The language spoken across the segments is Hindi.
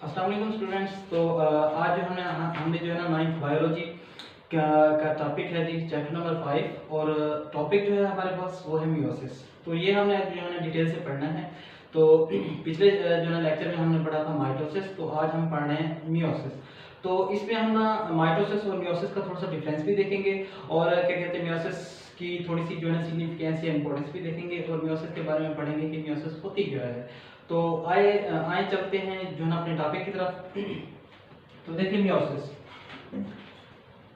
अस्सलाम वालेकुम स्टूडेंट्स। तो आज जो हमने जो है ना 9th बायोलॉजी का टॉपिक है जी, चैप्टर नंबर 5। और टॉपिक जो है हमारे पास वो है मियोसिस। तो ये हमने आज जो है ना डिटेल से पढ़ना है। तो पिछले जो है ना लेक्चर में हमने पढ़ा था माइटोसिस, तो आज हम पढ़ रहे हैं मियोसिस। तो इसमें हम ना माइटोसिस और मियोसिस का थोड़ा सा डिफरेंस भी देखेंगे और क्या कहते हैं मियोसिस की थोड़ी सी जो है ना सिग्निफिकेंस या इंपॉर्टेंस भी देखेंगे और मियोसिस के बारे में पढ़ेंगे कि मियोसिस होती क्या है। तो आए आए चलते हैं जो है ना अपने टॉपिक की तरफ। तो देखिए मियोसिस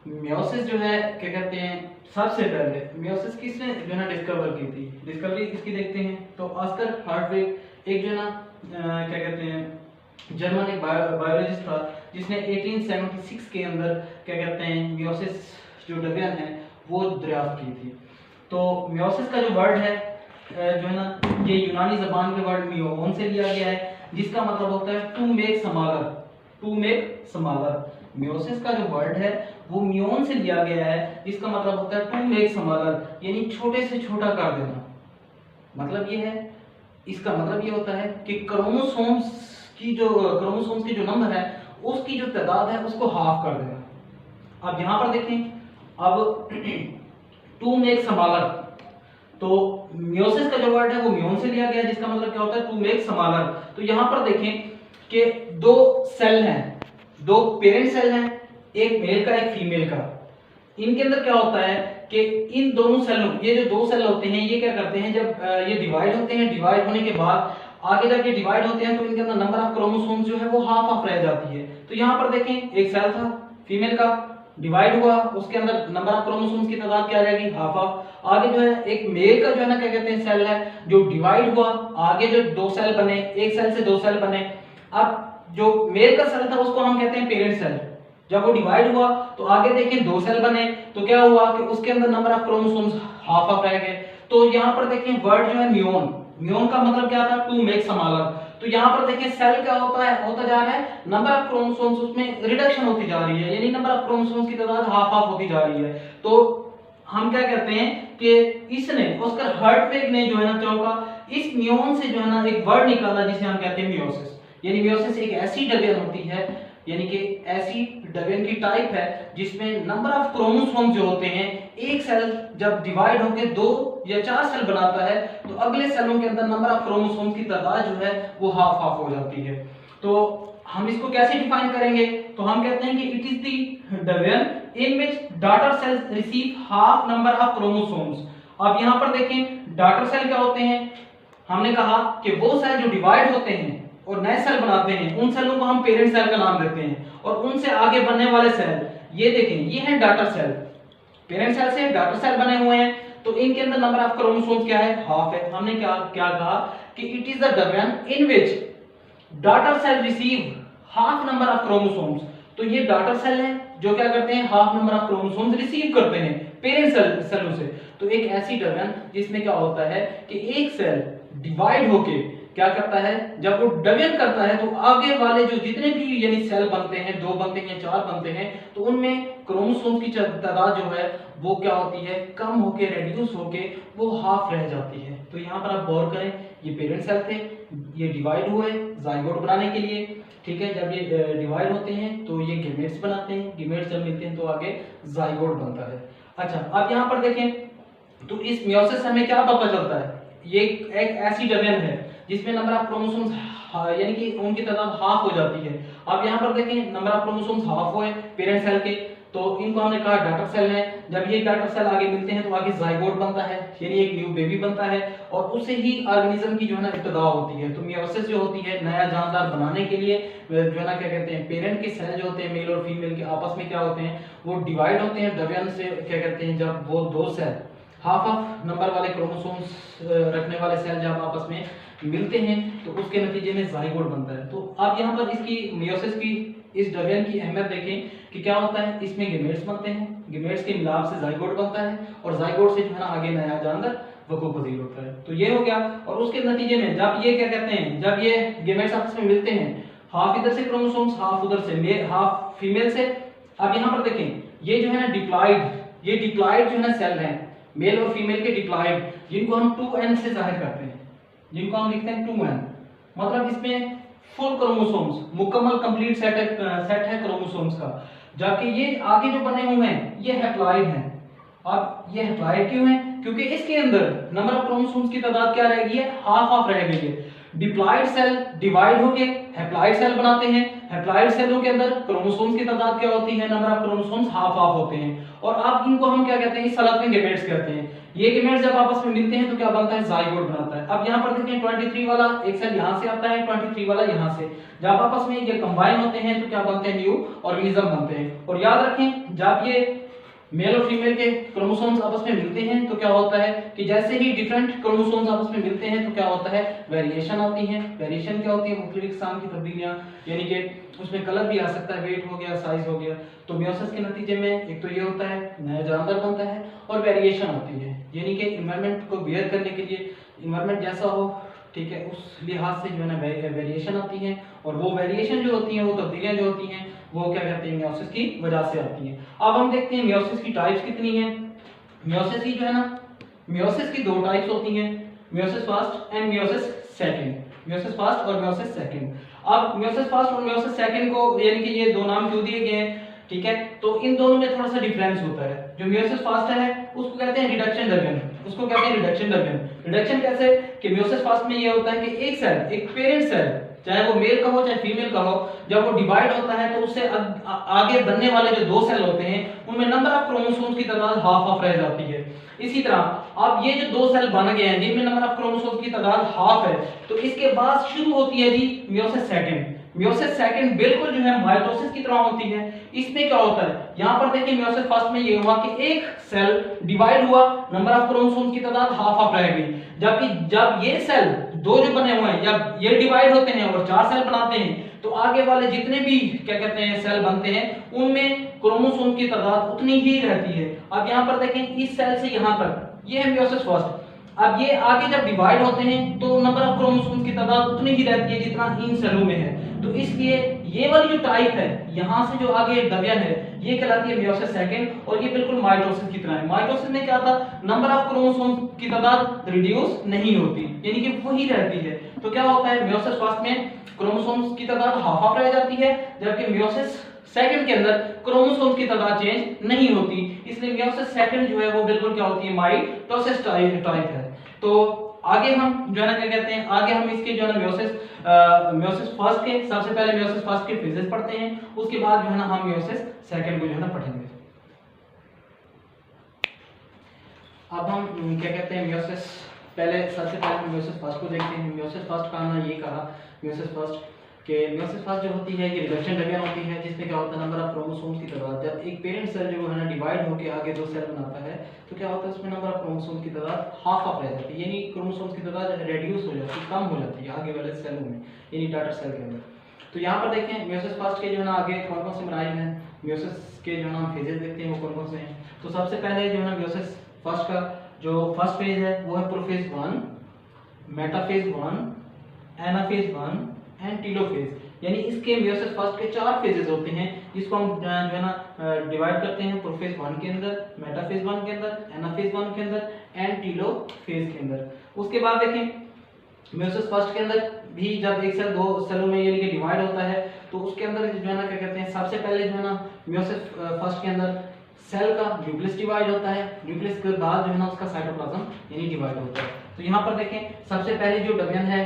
मियोसिस जो है क्या कहते हैं, सबसे पहले मियोसिस किसने जो है ना डिस्कवर की थी, डिस्कवरी किसकी देखते हैं तो ऑस्कर हार्टविग एक जो है ना क्या कहते हैं जर्मन एक बायोलॉजिस्ट था जिसने 1876 के अंदर क्या कहते हैं मियोसिस जो डिवीजन है वो दरियाफ्त की थी। तो मियोसिस का जो वर्ड है जो है ना ये यूनानी जबान के वर्ड मियोन से लिया गया है, जिसका मतलब होता है to make smaller, to make smaller. Meiosis का जो वर्ड है वो मियोन से लिया गया है, जिसका मतलब होता है टू मेक स्मॉलर, यानी छोटे से छोटा कर देना। मतलब ये है, इसका मतलब ये होता है कि क्रोमोसोम्स की जो नंबर है उसकी जो तादाद है उसको हाफ कर देना। अब यहाँ पर देखें, अब टू मेक स्मॉलर, तो मियोसिस का जो वर्ड है वो मियोन से लिया गया है, जिसका मतलब क्या होता है टू मेक स्मॉलर। तो यहाँ पर देखें कि दो सेल हैं, दो पेरेंट सेल हैं, एक मेल का एक फीमेल का। इनके अंदर क्या होता है कि इन दोनों सेलों, ये जो दो सेल होते हैं ये क्या करते हैं, जब ये डिवाइड होते हैं, डिवाइड होने के बाद आगे जब ये डिवाइड होते हैं तो इनके अंदर नंबर ऑफ क्रोमोसोम्स जो है वो हाफ हाफ रह जाती है। तो यहाँ पर देखें एक सेल था फीमेल का, डिवाइड हुआ, उसके अंदर नंबर ऑफ क्रोमोसोम्स की तादाद क्या रहेगी, हाफ हाफ। आगे जो है एक मेल का जो है ना क्या कहते हैं सेल है जो डिवाइड हुआ, आगे जो दो सेल बने, एक सेल से दो सेल बने। अब जो मेल का सेल था उसको हम कहते हैं पेरेंट सेल। जब वो डिवाइड हुआ तो आगे देखें दो सेल बने, तो क्या हुआ कि उसके अंदर number of chromosomes half half रह गए। तो यहाँ पर देखें वर्ड जो है मियोन, मियोन का मतलब क्या था टू मेक स्मॉलर। तो यहाँ पर देखें सेल क्या होता जा रहा है, नंबर ऑफ क्रोमोसोम्स उसमें रिडक्शन होती जा रही है, यानी नंबर ऑफ क्रोमोसोम्स की तादाद हाफ हाफ होती जा रही है। तो हम क्या कहते हैं कि इसने ऑस्कर हार्टविग ने जो है ना चौका इस मियोन से जो है ना एक वर्ड निकाला जिसे हम कहते हैं मियोसिस। यानी मियोसिस एक ऐसी डिवीजन होती है, यानी कि ऐसी डिवीजन की टाइप है जिसमें नंबर ऑफ क्रोमोसोम जो होते हैं, एक सेल जब डिवाइड होकर दो या चार सेल बनाता है तो अगले सेलों के अंदर नंबर ऑफ क्रोमोसोम की तादाद जो है वो हाफ हाफ हो जाती है। तो हम इसको कैसे डिफाइन करेंगे, तो हम कहते हैं कि it is the division in which daughter cells receive half number of chromosomes. अब यहां पर देखें डॉटर सेल क्या होते हैं, हमने कहा कि वो सेल जो डिवाइड होते हैं और नए सेल बनाते हैं उन सेलों को हम पेरेंट सेल का नाम देते हैं, और उनसे आगे बनने वाले सेल ये देखें ये है डॉटर सेल। पेरेंट सेल से डॉटर सेल बने हुए हैं तो इनके अंदर नंबर ऑफ क्रोमोसोम्स क्या है, हाफ है। हमने क्या क्या कहा कि it is the division in which daughter cell receive half number of chromosomes. तो ये डॉटर सेल है जो क्या करते हैं half number of chromosomes receive करते हैं पेरेंट सेलों से। तो एक ऐसी डिवीजन जिसमें क्या होता है कि एक सेल डिवाइड होके क्या करता है, जब वो डिवीजन करता है तो आगे वाले जो जितने भी यानी सेल बनते हैं, दो बनते हैं, चार बनते हैं, तो उनमें क्रोमोसोम्स की तादाद जो है वो क्या होती है, कम होके रेड्यूस होके वो हाफ रह जाती है। तो यहाँ पर आप गौर करें, ये पेरेंट सेल थे, ये डिवाइड हुए जाइगोट बनाने के लिए, ठीक है। जब ये डिवाइड होते हैं तो ये गेमेट्स बनाते हैं, गेमेट्स जब मिलते हैं तो आगे जाइगोट बनता है। अच्छा, अब यहाँ पर देखें तो इस मियोसिस से हमें क्या पता चलता है, ये एक ऐसी डिवीजन है जिसमें नंबर ऑफ क्रोमोसोम्स यानी कि उनकी तादाद हाफ हो जाती है। अब यहाँ पर देखें नंबर ऑफ क्रोमोसोम्स हाफ हुए पेरेंट सेल के, तो इनको हमने कहा डॉटर सेल है। जब ये डॉटर सेल आगे मिलते हैं तो आगे जाइगोट बनता है, यानी एक न्यू बेबी बनता है, और उससे ही ऑर्गेनिज्म की जो है ना इब्तिदा होती है। तो मियोसिस जो होती है नया जानदार बनाने के लिए जो है ना क्या कहते हैं पेरेंट के सेल जो होते हैं मेल और फीमेल के आपस में क्या होते हैं वो डिवाइड होते हैं डिवीजन से, क्या कहते हैं जब वो दो सेल हाफ ऑफ नंबर वाले क्रोमोसोम्स रखने वाले सेल जब आपस में मिलते हैं तो उसके नतीजे में जाइगोट बनता है। तो आप यहाँ पर इसकी मियोसिस की इस डिवीजन की अहमियत देखें कि क्या होता है, इसमें गेमेट्स बनते हैं, गेमेट्स के मिलाप से जाइगोट बनता है, और जाइगोट से जो है ना आगे नया जानदार वकूअ पजीर होता है। तो ये हो गया, और उसके नतीजे में जब ये क्या कहते हैं जब ये गेमेट्स आपस में मिलते हैं, हाफ इधर से क्रोमोसोम्स हाफ उधर से, हाफ फीमेल से। अब यहाँ पर देखें ये जो है ना डिप्लॉइड, ये डिप्लॉइड जो है ना सेल है मेल और फीमेल के डिप्लॉइड, जिनको हम 2n से जाहिर करते हैं, जिनको हम लिखते हैं 2n। मतलब इसमें फुल क्रोमोसोम्स, मुकम्मल कंप्लीट सेट है क्रोमोसोम्स का। जबकि ये आगे जो बने हुए हैं ये हैप्लॉइड हैं। अब ये हैप्लॉइड क्यों है? क्योंकि इसके अंदर नंबर ऑफ क्रोमोसोम्स की तादाद क्या रह गई है? हाफ हाफ रह गई है। डिप्लॉइड सेल डिवाइड होके हैप्लॉइड सेल बनाते हैं। हैप्लॉइड सेलों के अंदर क्रोमोसोम्स की तादाद क्या होती है? Number of chromosomes half half होते हैं। और अब इनको हम क्या कहते हैं? इस हालत में गैमेट्स कहते हैं। ये गैमेट्स जब आपस में मिलते हैं तो क्या बनता है? जाइगोट बनाता है। अब यहाँ पर देखें 23 वाला एक सेल यहाँ से आता है, 23 वाला यहाँ से, जब आपस में ये कंबाइन होते हैं तो क्या बनते हैं? न्यू ऑर्गेनिज्म बनते हैं। और याद रखें जब ये मेल और फीमेल के क्रोमोसोम्स आपस में मिलते हैं तो क्या होता है कि जैसे ही डिफरेंट क्रोमोसोम्स आपस में मिलते हैं तो क्या होता है? वेरिएशन आती है। वेरिएशन क्या होती है? मुख्तलिफ किस्म की तब्दीलियां, यानी कि उसमें कलर भी आ सकता है, वेट हो गया, साइज हो गया। तो मियोसिस के नतीजे में एक तो ये होता है नया जानवर बनता है और वेरिएशन होती है, यानी कि इन्वायरमेंट को बियर करने के लिए इन्वायरमेंट जैसा हो, ठीक है, उस लिहाज से जो है ना वेरिएशन आती है। और वो वेरिएशन जो होती है, वो तब्दीलियां जो होती हैं, वो क्या कहते हैं? मियोसिस की वजह से आती हैं। अब हम देखते हैं मियोसिस की टाइप्स कितनी हैं। मियोसिस की जो है ना, मियोसिस की दो टाइप्स होती हैं, meiosis first and meiosis second. Meiosis first और मियोसिस सेकंड। अब मियोसिस फर्स्ट और मियोसिस सेकंड को यानी कि ये दो नाम क्यों दिए गए हैं, ठीक है, तो इन दोनों में थोड़ा सा डिफरेंस होता है। जो मियोसिस फर्स्ट है उसको कहते हैं रिडक्शन डर्गन, उसको कहते हैं रिडक्शन डर्गन। रिडक्शन कैसे कि मियोसिस फर्स्ट में ये होता है कि एक सेल, एक पेरेंट सेल, चाहे वो मेल का हो चाहे फीमेल का हो, जब वो डिवाइड होता है तो उससे आगे बनने वाले जो दो सेल होते हैं उनमें नंबर ऑफ क्रोमोसोम्स की तादाद हाफ हाफ रह जाती है। इसी तरह अब ये जो दो सेल बन गए हैं जिनमें नंबर ऑफ क्रोमोसोम्स की तादाद हाफ है, तो इसके बाद शुरू होती है जी मियोसिस सेकंड। मियोसिस सेकंड बिल्कुल जो है माइटोसिस की तरह होती है। इसमें क्या होता है? यहाँ पर देखिए मियोसिस फर्स्ट में ये हुआ कि एक सेल डिवाइड हुआ, नंबर ऑफ क्रोमोसोम्स की तादाद हाफ हाफ रह गई। जबकि जब ये सेल दो जो बने हुए हैं, जब ये डिवाइड होते हैं और चार सेल बनाते हैं, तो आगे वाले जितने भी क्या कहते हैं सेल बनते हैं उनमें क्रोमोसोम की तादाद उतनी ही रहती है। अब यहाँ पर देखें इस सेल से यहाँ तक ये है मियोसिस फर्स्ट। अब ये आगे जब डिवाइड होते हैं तो नंबर ऑफ क्रोमोसोम्स की तादाद उतनी ही रहती है जितना इन सेलों में है। तो इसलिए ये वाली जो टाइप है, यहाँ से जो आगे डवियन है, ये कहलाती है मियोसिस सेकंड। और ये बिल्कुल माइटोसिस की तरह है। माइटोसिस में क्या था? नंबर ऑफ क्रोमोसोम की तादाद रिड्यूस नहीं होती, यानी कि वही रहती है। तो क्या होता है? मियोसिस फर्स्ट में क्रोमोसोम्स की तादाद हाफ हाफ रह जाती है, जबकि मियोसिस सेकंड के अंदर क्रोमोसोम्स की तादाद चेंज नहीं होती। इसलिए मियोसिस सेकंड जो है वो बिल्कुल क्या होती है? माइटोसिस टाइप है। तो आगे हम जो है ना क्या कहते हैं, आगे हम इसके जो है ना मियोसिस फर्स्ट के, सबसे पहले मियोसिस फर्स्ट के फेजेस पढ़ते हैं, उसके बाद जो है ना हम मियोसिस सेकंड को जो है ना पढ़ेंगे। अब हम क्या कहते हैं मियोसिस, पहले सबसे पहले हम मियोसिस फर्स्ट को देखते हैं। मियोसिस फर्स्ट का हमने ये कहा मियोसिस फर्स्ट कि मियोसिस फर्स्ट जो होती है ये रिडक्शन डवियन होती है, जिसमें क्या होता है? नंबर ऑफ क्रोमोसोम्स की तादाद, जब एक पेरेंट सेल जो है ना डिवाइड होकर आगे दो सेल बनाता है तो क्या होता है? उसमें नंबर ऑफ क्रोमोसोम्स की तादाद हाफ हाफ रह जाती है, यानी क्रोमोसोम्स की तादाद रिड्यूस हो जाती है, कम हो जाती है आगे वाले सेलों में, यानी डॉटर सेल के अंदर। तो यहाँ पर देखें मियोसिस फर्स्ट के जो है ना आगे कौन कौन से मराइल हैं, मियोसिस के जो है ना फेजेस देखते हैं वो कौन कौन से हैं। तो सबसे पहले जो है ना मियोसिस फर्स्ट का जो फर्स्ट फेज है वो है prophase 1, metaphase 1, anaphase 1 and telophase. यानी इसके मियोसिस फर्स्ट के चार फेजेस होते हैं, जिसको हम जो है ना डिवाइड करते हैं प्रोफेज 1 के अंदर, मेटाफेज 1 के अंदर, एनाफेज 1 के अंदर एंड टीलोफेज के अंदर। उसके बाद देखें मियोसिस फर्स्ट के अंदर भी जब एक सेल दो सेलों में यानी कि डिवाइड होता है तो उसके अंदर जो है ना क्या कहते हैं, सबसे पहले जो है ना मियोसिस फर्स्ट के अंदर सेल का न्यूक्लियस डिवाइड होता है, न्यूक्लियस के बाद जो है ना उसका साइटोप्लाज्म यानी डिवाइड होता है। तो यहाँ पर देखें सबसे पहले जो डवियन है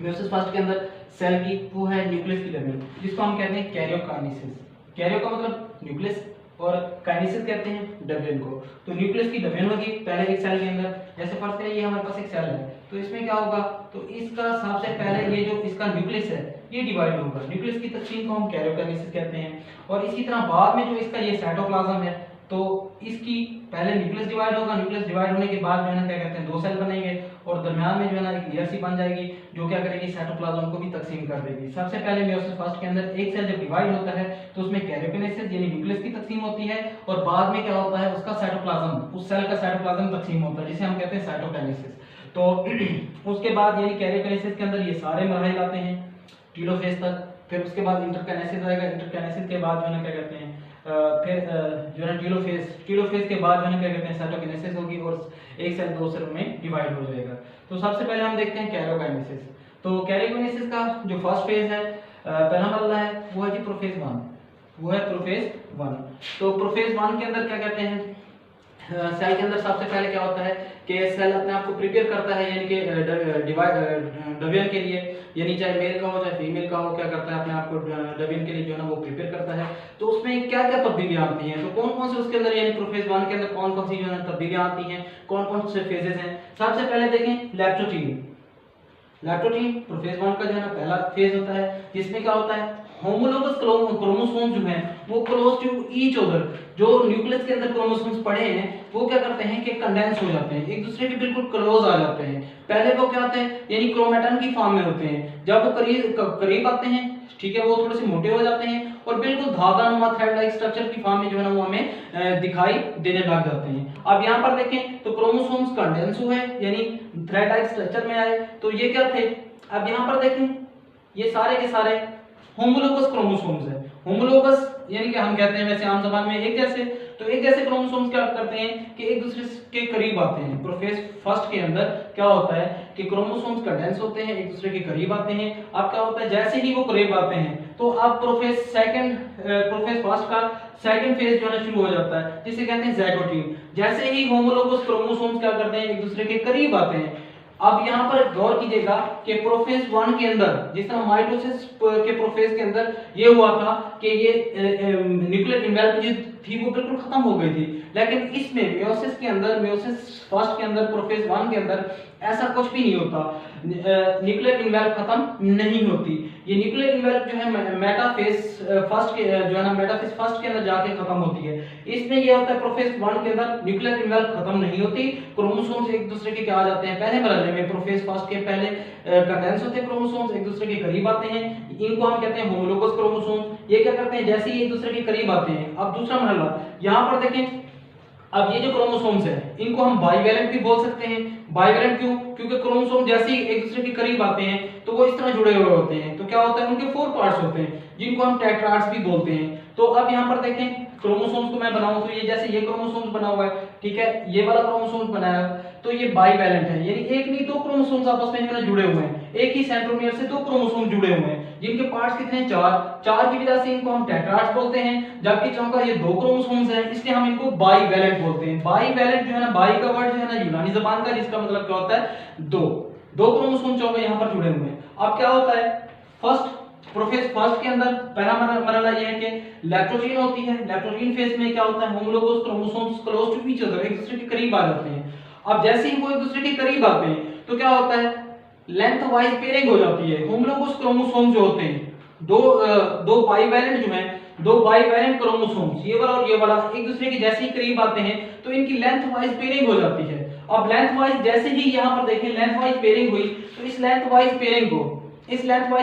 मियोसिस फर्स्ट के अंदर सेल की, वो है न्यूक्लियस की डवियन, जिसको हम कहते हैं कैरियोकाइनेसिस। कैरियो का मतलब न्यूक्लियस और काइनेसिस कहते हैं डवियन को। तो न्यूक्लियस की डवियन होगी पहले एक सेल के अंदर, जैसे फर्स्ट है ये हमारे पास एक सेल है, तो इसमें क्या होगा? तो इसका सबसे पहले ये जो इसका न्यूक्लियस है ये डिवाइड होगा, न्यूक्लियस की तकसीम को हम कैरियोकाइनेसिस कहते हैं। और इसी तरह बाद में जो इसका ये साइटोप्लाज्म है तो इसकी पहले न्यूक्लियस डिवाइड होगा, न्यूक्लियस डिवाइड होने के बाद जो है ना क्या कहते हैं दो सेल बनेंगे और दरमियान में जो है ना एक लेयर सी बन जाएगी जो क्या करेगी? साइटोप्लाज्म को भी तकसीम कर देगी। सबसे पहले मियोसिस फर्स्ट के अंदर एक सेल जब डिवाइड होता है तो उसमें कैरियोकाइनेसिस यानी न्यूक्लियस की तकसीम होती है और बाद में क्या होता है? उसका साइटोप्लाज्म, उस सेल का साइटोप्लाज्म तकसीम होता है, जिसे हम कहते हैं साइटोकाइनेसिस। तो उसके बाद यानी कैरियोकाइनेसिस के अंदर ये सारे मराहिल आते हैं टीलोफेज तक, फिर उसके बाद इंटरकाइनेसिस आएगा, इंटरकाइनेसिस के बाद जो है ना क्या कहते हैं फिर जो है टीलोफेज के बाद जो है ना क्या कहते हैं साइटोकाइनेसिस होगी और एक सेल दो सेल में डिवाइड हो जाएगा। तो सबसे पहले हम देखते हैं कैरियोकाइनेसिस। तो कैरियोकिनेसिस का जो फर्स्ट फेज है, पहला मरहला है, वो है जी प्रोफेज 1, वो है प्रोफेज 1। तो प्रोफेज 1 के अंदर क्या कहते हैं, सेल के अंदर सबसे पहले क्या होता है कि सेल अपने आप को प्रिपेयर करता है, यानी कि डिवीजन के लिए, यानी चाहे मेल का हो चाहे फीमेल का हो, क्या करता है अपने आप को डिवीजन के लिए जो है ना वो प्रिपेयर करता है। तो उसमें क्या क्या तब्दीलियां आती हैं, तो कौन कौन से उसके अंदर, यानी प्रोफेज 1 के अंदर कौन कौन सी जो है तब्दीलियां आती हैं, कौन कौन से फेजेस हैं। सबसे पहले देखें लैप्टोटीन। लैप्टोटीन प्रोफेज 1 का जो है ना पहला फेज होता है, जिसमें क्या होता है होमोलोगस क्रोमोसोम जो हैं वो क्लोज टू ईच अदर, जो न्यूक्लियस के अंदर क्रोमोसोम्स पड़े हैं वो क्या करते हैं कि कंडेंस हो जाते हैं, एक दूसरे के बिल्कुल क्लोज आ जाते हैं। पहले वो क्या होते हैं, यानी क्रोमेटन की फॉर्म में होते हैं, जब वो करीब आते हैं, ठीक है, वो थोड़े से मोटे हो जाते हैं और बिल्कुल धागानुमा थ्रेड लाइक स्ट्रक्चर की फॉर्म में जो है ना वो हमें दिखाई देने लग जाते हैं। अब यहाँ पर देखें तो क्रोमोसोम्स कंडेंस हुए, यानी थ्रेड लाइक स्ट्रक्चर में आए, तो ये क्या थे। अब यहाँ पर देखें ये सारे के सारे होमोलोगस क्रोमोसोम्स है। होमोलोगस यानी कि हम कहते हैं वैसे आम जबान में एक जैसे, तो एक जैसे क्रोमोसोम्स क्या करते हैं कि एक दूसरे के करीब आते हैं। प्रोफेज फर्स्ट के अंदर क्या होता है कि क्रोमोसोम्स कंडेंस होते हैं, एक दूसरे के करीब आते हैं। अब क्या होता है जैसे ही वो करीब आते हैं तो अब प्रोफेज फर्स्ट का सेकंड फेज जो है शुरू हो जाता है, जिसे कहते हैं ज़ाइगोटीन। जैसे ही होमोलोगस क्रोमोसोम्स क्या करते हैं एक दूसरे के करीब आते हैं। अब यहाँ पर गौर कीजिएगा कि प्रोफेज 1 के अंदर जिस तरह माइटोसिस के प्रोफेज के अंदर ये हुआ था कि ये न्यूक्लियर इन्वेल्प थी वो बिल्कुल खत्म हो गई थी, लेकिन इसमें मेयोसिस के अंदर, मेयोसिस फर्स्ट के अंदर, प्रोफेज 1 के अंदर ऐसा कुछ भी नहीं होता, न्यूक्लियर इन्वेल्प खत्म नहीं होती। ये न्यूक्लियर इन्वेल्प जो है मेटाफेज फर्स्ट के जो है ना मेटाफेज फर्स्ट के अंदर जाके खत्म होती है। इसमें ये होता है प्रोफेज 1 के अंदर न्यूक्लियर इन्वेल्प खत्म नहीं होती, क्रोमोसोम्स एक दूसरे के क्या आ जाते हैं पहले मरहले में, प्रोफेज फर्स्ट के पहले कंडेंस होते हैं क्रोमोसोम्स, एक दूसरे के करीब आते हैं, इनको हम कहते हैं होमोलोगस क्रोमोसोम्स। ये क्या करते हैं जैसे ही एक दूसरे के करीब आते हैं। अब दूसरा मरहला यहाँ पर देखें, अब ये जो क्रोमोसोम्स हैं इनको हम बाइवैलेंट भी बोल सकते हैं। बाइवैलेंट क्यों, क्योंकि क्रोमोसोम जैसे ही एक दूसरे के करीब आते हैं तो वो इस तरह जुड़े हुए होते हैं, तो क्या होता है उनके 4 पार्ट्स होते हैं जिनको हम टेट्राड्स भी बोलते हैं। तो अब यहाँ पर देखें क्रोमोसोम्स को मैं बनाऊं तो ये जैसे ये क्रोमोसोम्स बना हुआ है, ठीक है, ये वाला क्रोमोसोम्स बनाया तो ये बाइवैलेंट है, यानी एक नहीं 2 क्रोमोसोम्स आपस में जुड़े हुए हैं, एक ही सेंट्रोमियर से 2 क्रोमोसोम जुड़े हुए हैं जिनके पार्ट्स कितने हैं 4 की वजह से इनको हम टेट्राड्स बोलते हैं। जबकि चूंकि ये 2 क्रोमोसोम्स हैं इसलिए हम इनको बाइवैलेंट बोलते हैं। बाइवैलेंट जो है ना, बाई का वर्ड जो है ना यूनानी जबान का, जिसका मतलब क्या होता है 2 क्रोमोसोम चूंकि यहाँ पर जुड़े हुए हैं। अब क्या होता है प्रोफेज फर्स्ट के अंदर पहला मरहला ये है कि लैप्टोटीन होती है। लैप्टोटीन फेज में क्या होता है homologous chromosomes close to each other, एक दूसरे के करीब आ जाते हैं। अब जैसे ही वो एक दूसरे के करीब आते हैं तो क्या होता है लेंथ वाइज पेयरिंग हो जाती है। होमोलोगस क्रोमोसोम जो होते हैं दो बाइवैलेंट जो हैं, 2 बाइवैलेंट क्रोमोसोम्स ये वाला और ये वाला एक दूसरे के जैसे ही करीब आते हैं तो इनकी लेंथ वाइज पेयरिंग हो जाती है। अब लेंथ वाइज जैसे ही यहाँ पर देखें लेंथ वाइज पेयरिंग हुई तो इस लेंथ वाइज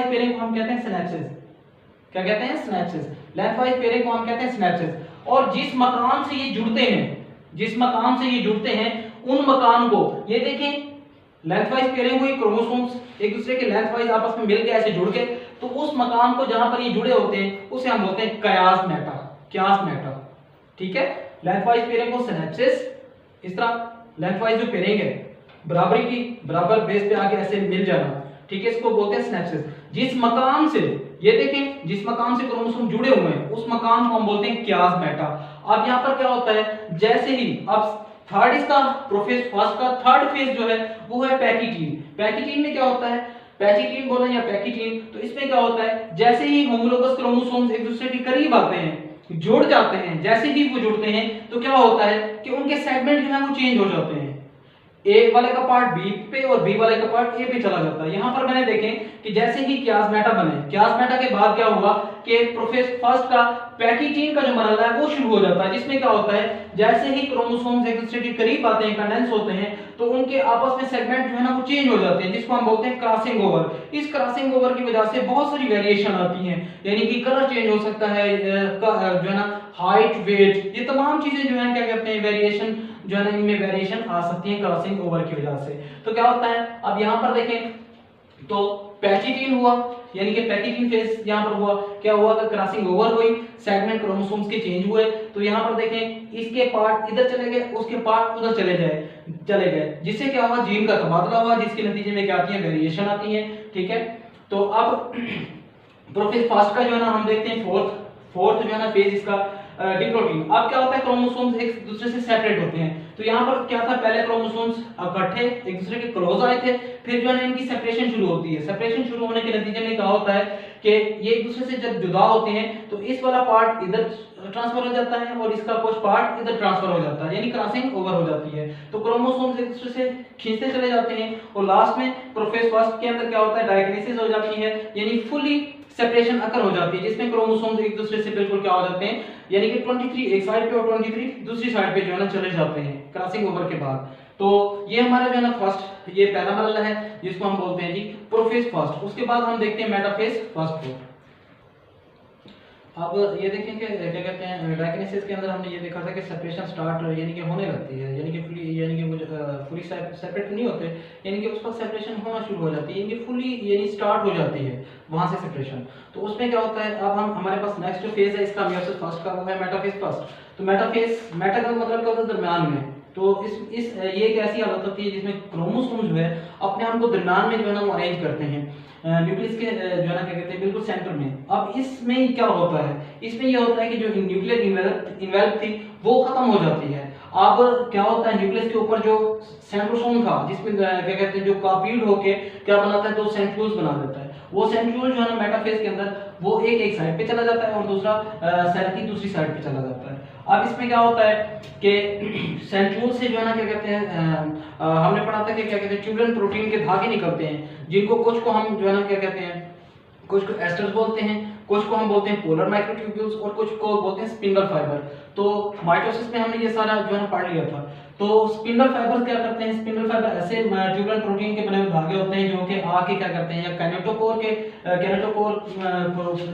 पेयरिंग को हम कहते हैं सिनेप्सिस। क्या कहते हैं सिनेप्सिस। लेंथ वाइज पेयरिंग को हम कहते हैं सिनेप्सिस। और जिस मकान से ये जुड़ते हैं उन मकान को ये देखें लेंथ वाइज पेयरिंग हुई, क्रोमोसोम्स एक दूसरे के लेंथ वाइज आपस में मिल गए, ऐसे जुड़ गए, तो उस मकान को जहां पर ये जुड़े होते हैं उसे हम बोलते हैं कियास्मेटा। ठीक है, लेंथ वाइज पेयरिंग को सिनेप्सिस, इस तरह लेंथ वाइज जो पेयरिंग है बराबरी की, बराबर बेस पे आके ऐसे मिल जाना, ठीक है, इसको बोलते हैं सिनेप्सिस। जिस मकान से ये देखें जिस मकान से क्रोमोसोम जुड़े हुए हैं उस मकान को हम बोलते हैं कियास्मेटा। अब यहाँ पर क्या होता है जैसे ही अब थर्ड इसका प्रोफेज फर्स्ट का थर्ड फेज जो है वो है पैकिटीन। पैकिटीन में क्या होता है, पैकिटीन बोला या पैकिटीन, तो इसमें क्या होता है जैसे ही होमोलोगस क्रोमोसोम्स एक दूसरे के करीब आते हैं, जुड़ जाते हैं, जैसे ही वो जुड़ते हैं तो क्या होता है कि उनके सेगमेंट जो है वो चेंज हो जाते हैं। ए वाले का पार्ट बी पे और बी वाले का पार्ट ए पे चला जाता है। यहाँ पर मैंने देखें कि जैसे ही कियास्मेटा बने, कियास्मेटा के बाद क्या हुआ कि प्रोफेज फर्स्ट का पैकिटीन का जो मरहला है वो शुरू हो जाता है, जिसमें क्या होता है जैसे ही क्रोमोसोम्स एक दूसरे के करीब आते हैं, कंडेंस होते हैं, तो उनके आपस में सेगमेंट जो है ना वो चेंज हो जाते हैं, जिसको हम बोलते हैं क्रॉसिंग ओवर। इस क्रॉसिंग ओवर की वजह से बहुत सारी वेरिएशन आती हैं, यानी कि कलर चेंज हो सकता है, जो है ना हाइट, वेट, ये तमाम चीजें जो है क्या कहते हैं वेरिएशन जो है ना इनमें वेरिएशन आ सकती है क्रॉसिंग ओवर की वजह से। तो क्या होता है अब यहाँ पर देखें तो पैकिटीन हुआ, यानी कि पैकेजिंग फेज यहाँ पर हुआ, क्या हुआ कि क्रॉसिंग ओवर हुई, सेगमेंट क्रोमोसोम्स के चेंज हुए। तो यहाँ पर देखें इसके पार्ट इधर चले गए, उसके पार्ट उधर चले गए, जिससे क्या हुआ, जीन का तबादला हुआ, जिसके नतीजे में क्या आती है, वेरिएशन आती है। ठीक है, तो अब प्रोफेज फास्ट का जो है ना हम देखते हैं फोर्थ जो है ना फेज इसका डिप्लोइडिंग। अब क्या होता है, क्रोमोसोम्स एक दूसरे से सेपरेट होते हैं। तो यहाँ पर क्या था, पहले क्रोमोसोम्स इकट्ठे एक दूसरे के क्लोज आए थे, फिर जो है ना इनकी सेपरेशन शुरू होती है। सेपरेशन शुरू होने के नतीजे में क्या होता है कि ये एक दूसरे से जब जुदा होते हैं तो इस वाला पार्ट इधर ट्रांसफर हो जाता है और इसका कुछ पार्ट इधर ट्रांसफर हो जाता है, यानी क्रॉसिंग ओवर हो जाती है। तो क्रोमोसोम्स एक दूसरे से खींचते चले जाते हैं और लास्ट में प्रोफेज फर्स्ट के अंदर क्या होता है, डायग्नेसिस हो जाती है, यानी फुली सेपरेशन अकर हो जाती है, जिसमें क्रोमोसोम्स एक दूसरे से बिल्कुल क्या हो जाते हैं, यानी कि 23 एक साइड पे और 23 दूसरी साइड पे जो है ना चले जाते हैं क्रॉसिंग ओवर के बाद। तो ये हमारा जो है ना फर्स्ट, ये पहला मरहला है जिसको हम बोलते हैं जी प्रोफेज फर्स्ट। उसके बाद हम देखते हैं मेटाफेज फर्स्ट को। अब ये देखें कि क्या कहते हैं, डायग्नेसिस के अंदर हमने ये देखा था कि सेपरेशन स्टार्ट यानी कि होने लगती है, यानी कि फुली सेपरेट नहीं होते, यानी कि उसका सेपरेशन होना शुरू हो जाती है, यानी कि फुली यानी स्टार्ट हो जाती है वहां से सेपरेशन। तो उसमें क्या होता है, अब हम हमारे पास नेक्स्ट जो फेज है इसका मेयोसिस फर्स्ट का, वो है मेटाफेज फर्स्ट। तो मेटा का मतलब क्या होता है, दरमियान में। तो इस ये एक ऐसी हालत होती है जिसमें क्रोमोसोम जो है अपने आप को दरमियान में जो है ना वो अरेंज करते हैं न्यूक्लियस के जो है ना क्या कहते हैं बिल्कुल सेंटर में। अब इसमें क्या होता है, इसमें ये होता है कि जो न्यूक्लियर इन्वेल्प थी वो खत्म हो जाती है। अब क्या होता है, न्यूक्लियस के ऊपर जो सेंट्रोसोम था जिसमें क्या कहते हैं जो कापीड होके क्या बनाता है, दो सेंट्रियोल्स बना देता है। वो सेंट्रियोल जो है ना मेटाफेज के अंदर वो एक साइड पे चला जाता है और दूसरा सेल की दूसरी साइड पे चला जाता है। अब इसमें क्या होता है कि सेंट्रियोल से जो है ना क्या कहते हैं हमने पढ़ा था कि क्या कहते हैं ट्यूबुलर प्रोटीन के धागे निकलते हैं, जिनको कुछ को हम जो है ना क्या कहते हैं, कुछ को एस्टर्स बोलते हैं, कुछ को हम बोलते हैं पोलर माइक्रोट्यूब्यूल्स और कुछ को बोलते हैं स्पिंडल फाइबर। तो माइटोसिस में हमने ये सारा जो है ना पढ़ लिया था। तो स्पिंडल फाइबर क्या करते हैं, स्पिंडल फाइबर ऐसे ट्यूबुलर प्रोटीन के बने हुए धागे होते हैं जो कि आके क्या करते हैं, या कैनेटोकोर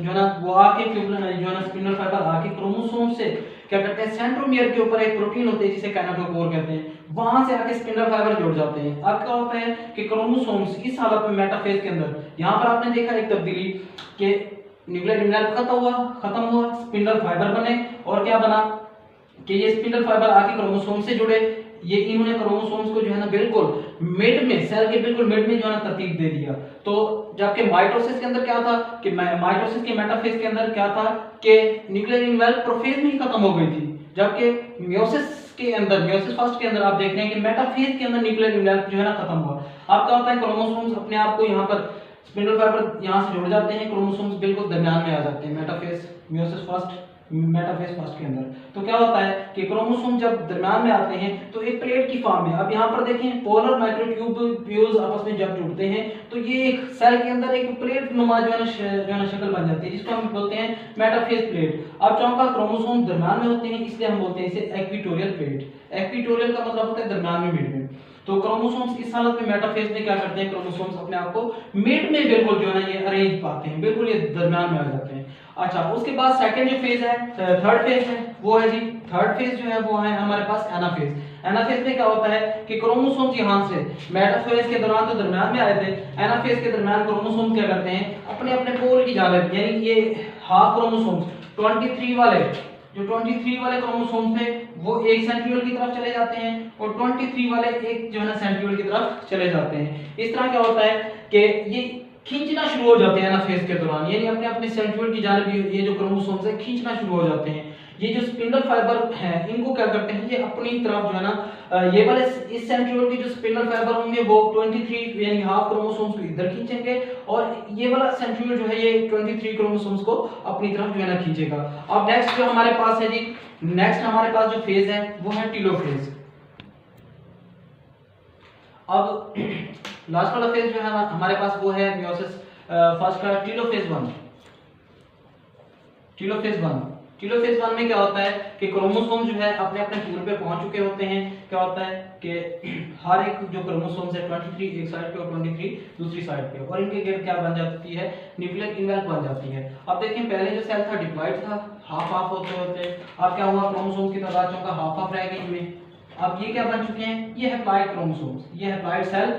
जो ना वो आके ट्यूबुलर जो है ना स्पिंडल फाइबर आके क्रोमोसोम से क्या करते हैं, सेंट्रोमियर के ऊपर एक प्रोटीन होते हैं जिसे कैनेटोकोर कहते हैं, वहां से आके स्पिंडल फाइबर जुड़ जाते हैं। अब क्या होता है कि क्रोमोसोम्स इस हालत में मेटाफेज के अंदर यहाँ पर आपने देखा एक तब्दीली कि न्यूक्लियर इन्वेल्प खत्म हुआ, स्पिंडल फाइबर बने और क्या बना कि ये स्पिंडल फाइबर आके क्रोमोसोम से जुड़े। ये इन्होंने क्रोमोसोम्स को जो है ना बिल्कुल मिड में, सेल के बिल्कुल मिड में जो है ना तरतीब दे दिया। तो जबकि माइटोसिस के अंदर क्या था कि माइटोसिस के मेटाफेज के अंदर क्या था कि न्यूक्लियर इन्वेल्प प्रोफेज में ही खत्म हो गई थी, जबकि मियोसिस के अंदर, मियोसिस फर्स्ट के अंदर आप देख रहे हैं कि मेटाफेज के अंदर न्यूक्लियर इन्वेल्प जो है ना खत्म हुआ। अब क्या होता है, क्रोमोसोम्स अपने आप को यहाँ पर स्पिंडल फाइबर यहाँ से जुड़ जाते हैं, क्रोमोसोम्स बिल्कुल दरमियान में आ जाते हैं metaphase meiosis first metaphase first के अंदर। तो क्या होता है कि क्रोमोसोम जब दरमियान में आते हैं तो एक प्लेट की फॉर्म में, अब यहाँ पर देखें पोलर माइक्रोट्यूब्यूल्स आपस में जब जुड़ते हैं तो ये एक सेल के अंदर एक प्लेट नुमा जो है ना शक्ल बन जाती है, जिसको हम बोलते हैं मेटाफेज प्लेट। अब चौका क्रोमोसोम दरमियान में होते हैं इसलिए हम बोलते हैं इसे एक्विटोरियल प्लेट। एक्विटोरियल का मतलब होता है दरमियान में, मिड में। तो क्रोमोसोम्स इस हालत में मेटाफेज में क्या करते हैं, क्रोमोसोम्स अपने आप को मिड में बिल्कुल जो है ना ये अरेंज पाते हैं, बिल्कुल ये दरमियान में आ जाते हैं। अच्छा, उसके बाद सेकंड जो फेज है, थर्ड फेज है, वो है जी थर्ड फेज जो है वो है हमारे पास एनाफेज। एनाफेज में क्या होता है कि क्रोमोसोम्स यहां से मेटाफेज के दौरान तो दरमियान में आए थे, एनाफेज के दरमियान क्रोमोसोम्स क्या करते हैं, अपने अपने पोल की जानिब, यानी ये हाफ क्रोमोसोम्स 23 वाले जो 23 वाले क्रोमोसोम थे वो एक सेंट्रियोल की तरफ चले जाते हैं और 23 वाले एक जो है ना सेंट्रियोल की तरफ चले जाते हैं। इस तरह क्या होता है कि ये खींचना शुरू हो जाते हैं ना फेज के दौरान, यानी अपने अपने सेंट्रियोल की जानिब ये जो क्रोमोसोम्स है खींचना शुरू हो जाते हैं। ये जो स्पिंडल फाइबर है इनको क्या करते हैं, ये अपनी तरफ जो है ना ये वाले इस सेंट्रियोल के जो स्पिंडल फाइबर होंगे वो 23 यानी हाफ क्रोमोसोम्स को इधर खींचेंगे और ये वाला सेंट्रियोल जो है ये 23 क्रोमोसोम्स को अपनी तरफ जो है ना खींचेगा। अब नेक्स्ट जो हमारे पास है जी, नेक्स्ट हमारे पास जो फेज है वो है टेलोफेज। अब लास्ट वाला फेज जो है हमारे पास वो है मियोसिस फर्स्ट का टेलोफेज 1। टेलोफेज 1 में क्या होता है कि क्रोमोसोम जो है अपने अपने पूल पे पहुंच चुके होते हैं। क्या होता है कि हर एक जो क्रोमोसोम्स है 23 एक साइड पे और 23 दूसरी साइड पे, और इनके गिर्द क्या बन जाती है, न्यूक्लियर इन्वेल्प बन जाती है। अब देखें पहले जो सेल था डिप्लॉइड था, हाफ हाफ होते अब क्या हुआ, क्रोमोसोम की तादाद चौका हाफ हाफ रह गई इनमें। अब ये क्या बन चुके हैं, ये हैप्लॉइड क्रोमोसोम्स, ये हैप्लॉइड सेल,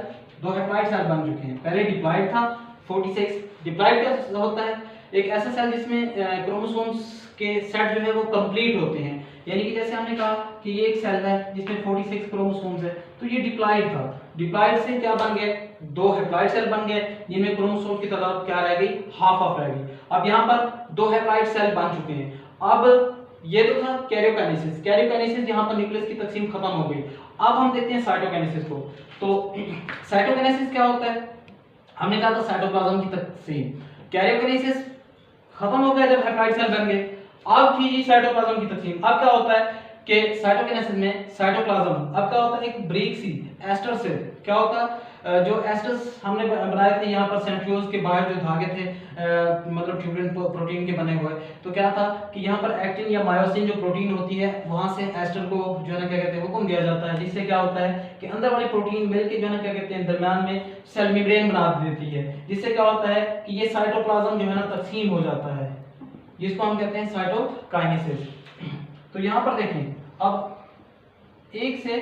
दो हैप्लॉइड सेल बन चुके हैं। पहले डिप्लॉइड था 46 डिप्लॉइड क्या होता है? एक ऐसा सेल जिसमें क्रोमोसोम्स के सेट जो है वो कंप्लीट होते हैं, यानी कि जैसे हमने कहा कि ये एक सेल है जिसमें 46 क्रोमोसोम्स है, तो ये डिप्लॉइड था। डिप्लॉइड से क्या बन गए? दो हैप्लॉइड सेल बन गए जिनमें क्रोमोसोम की तादाद क्या रह गई? हाफ ऑफ रह गई। अब यहाँ पर दो हैप्लॉइड सेल बन चुके हैं। अब ये तो था कैरियोकाइनेसिस। कैरियोकाइनेसिस यहाँ पर न्यूक्लियस की तकसीम खत्म हो गई। अब हम देखते हैं साइटोकाइनेसिस को। तो साइटोकाइनेसिस क्या होता है? हमने कहा था साइटोप्लाज्म की तकसीम। कैरियोकाइनेसिस खत्म हो गया जब हैप्लॉइड सेल बन गए। अब थी साइटोप्लाज्म की तकसीम। अब क्या होता है कि साइटोकाइनेसिस में साइटोप्लाज्म अब क्या होता है? एक ब्रेक सी एस्टर से क्या होता है? जो एस्टर्स हमने बनाए थे यहाँ पर सेंट्रियोल्स के बाहर जो धागे थे मतलब ट्यूबुलिन प्रोटीन के बने हुए, तो क्या था कि यहाँ पर एक्टिन या मायोसिन जो प्रोटीन होती है वहां से एस्टर को जो है ना क्या कहते हैं हुक्म दिया जाता है, जिससे क्या होता है कि अंदर वाली प्रोटीन मिलकर जो है ना क्या कहते हैं दरमियान में सेल मेम्ब्रेन बना देती है, जिससे क्या होता है कि ये साइटोप्लाज्म जो है ना तकसीम हो जाता है, जिसको हम कहते हैं साइटोकाइनेसिस। तो यहाँ पर देखें, अब एक से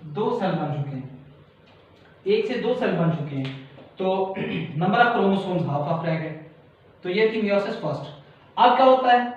दो सेल बन चुके हैं, एक से दो सेल बन चुके हैं, तो number of chromosomes half of रह गए। तो ये थी मियोसिस फर्स्ट। अब क्या होता है?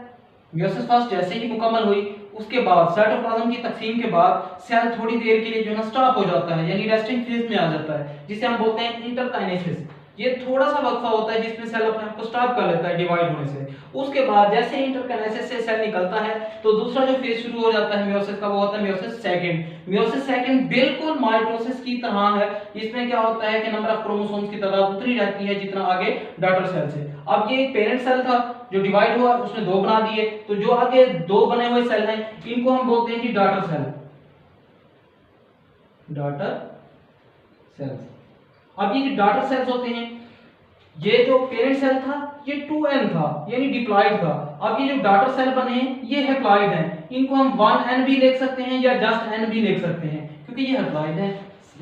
मियोसिस फर्स्ट जैसे ही मुकम्मल हुई उसके बाद साइटोप्लाज्म की तकसीम के बाद सेल थोड़ी देर के लिए जो है ना स्टॉप हो जाता है, यानी रेस्टिंग फेज में आ जाता है, जिसे हम बोलते हैं इंटरकाइनेसिस। ये थोड़ा सा वक्फा होता है जिसमें सेल अपने आप को स्टॉप कर लेता है डिवाइड होने से। उसके बाद जैसे इंटरकाइनेसिस से सेल निकलता है तो दूसरा जो फेज शुरू हो जाता है मियोसिस का, वो होता है मियोसिस सेकंड। मियोसिस सेकंड बिल्कुल माइटोसिस की तरह है। इसमें क्या होता है कि नंबर ऑफ क्रोमोसोम्स की तादाद उतनी रहती है जितना आगे डॉटर सेल से। अब ये एक पेरेंट सेल था जो डिवाइड हुआ, उसने दो बना दिए, तो जो आगे दो बने हुए सेल हैं इनको हम बोलते हैं कि डॉटर सेल, डॉटर सेल्स। अब ये जो डॉटर सेल्स होते हैं, ये जो पेरेंट सेल था ये 2n था यानी डिप्लॉइड था। अब ये जो डॉटर सेल बने हैं ये हैप्लॉइड हैं, इनको हम 1n भी लिख सकते हैं या जस्ट n भी लिख सकते हैं, क्योंकि ये हैप्लॉइड हैं,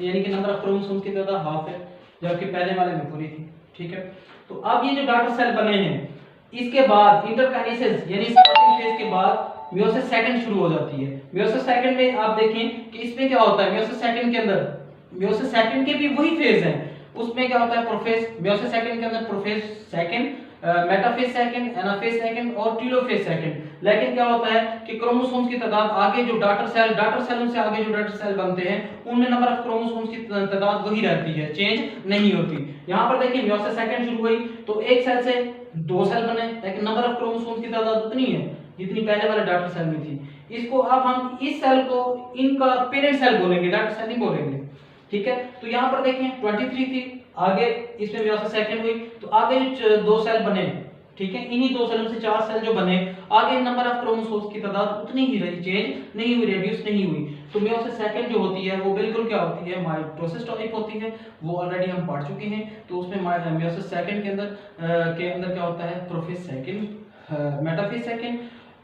यानी कि नंबर ऑफ क्रोमोसोम्स की तादाद हाफ है, जबकि पहले वाले में पूरी थी। ठीक है, तो अब ये जो डॉटर सेल बने हैं इसके बाद इंटरकाइनेसिस यानी स्टार्टिंग फेज के बाद मियोसिस सेकंड शुरू हो जाती है। मियोसिस सेकंड में आप देखें कि इसमें क्या होता है, मियोसिस सेकंड के अंदर, मियोसिस सेकंड के भी वही फेज हैं, उसमें क्या होता है प्रोफेज, मियोसिस सेकंड के अंदर prophase second, metaphase second, anaphase second और टेलोफेज सेकंड। लेकिन क्या होता है कि क्रोमोसोम्स की तादाद आगे जो डॉटर सेल से आगे जो डॉटर सेल बनते हैं उनमें नंबर ऑफ क्रोमोसोम्स की तादाद वही रहती है, चेंज नहीं होती। यहां पर देखिए मियोसिस सेकंड शुरू हुई तो एक सेल से दो सेल बने, लेकिन नंबर ऑफ क्रोमोसोम्स की तादाद उतनी है जितनी पहले वाले डॉटर सेल में थी। इसको अब हम इस सेल को इनका पेरेंट सेल बोलेंगे, डॉटर सेल नहीं बोलेंगे। ठीक है, तो यहाँ पर देखें 23 थी, आगे इसमें मियोसिस सेकंड हुई तो आगे जो दो सेल बने, ठीक है, इन्हीं दो सेलों से चार सेल जो बने, आगे नंबर ऑफ क्रोमोसोम्स की तादाद उतनी ही रही, चेंज नहीं हुई, रिड्यूस नहीं हुई। तो मियोसिस सेकंड जो होती है वो बिल्कुल क्या होती है, माइटोसिस टाइप होती है, वो ऑलरेडी हम पढ़ चुके हैं। तो उसमें मियोसिस सेकंड के अंदर क्या होता है, prophase second, metaphase second,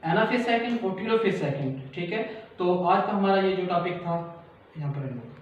anaphase second और टेलोफेज सेकंड। ठीक है, तो आज का हमारा ये जो टॉपिक था यहाँ पर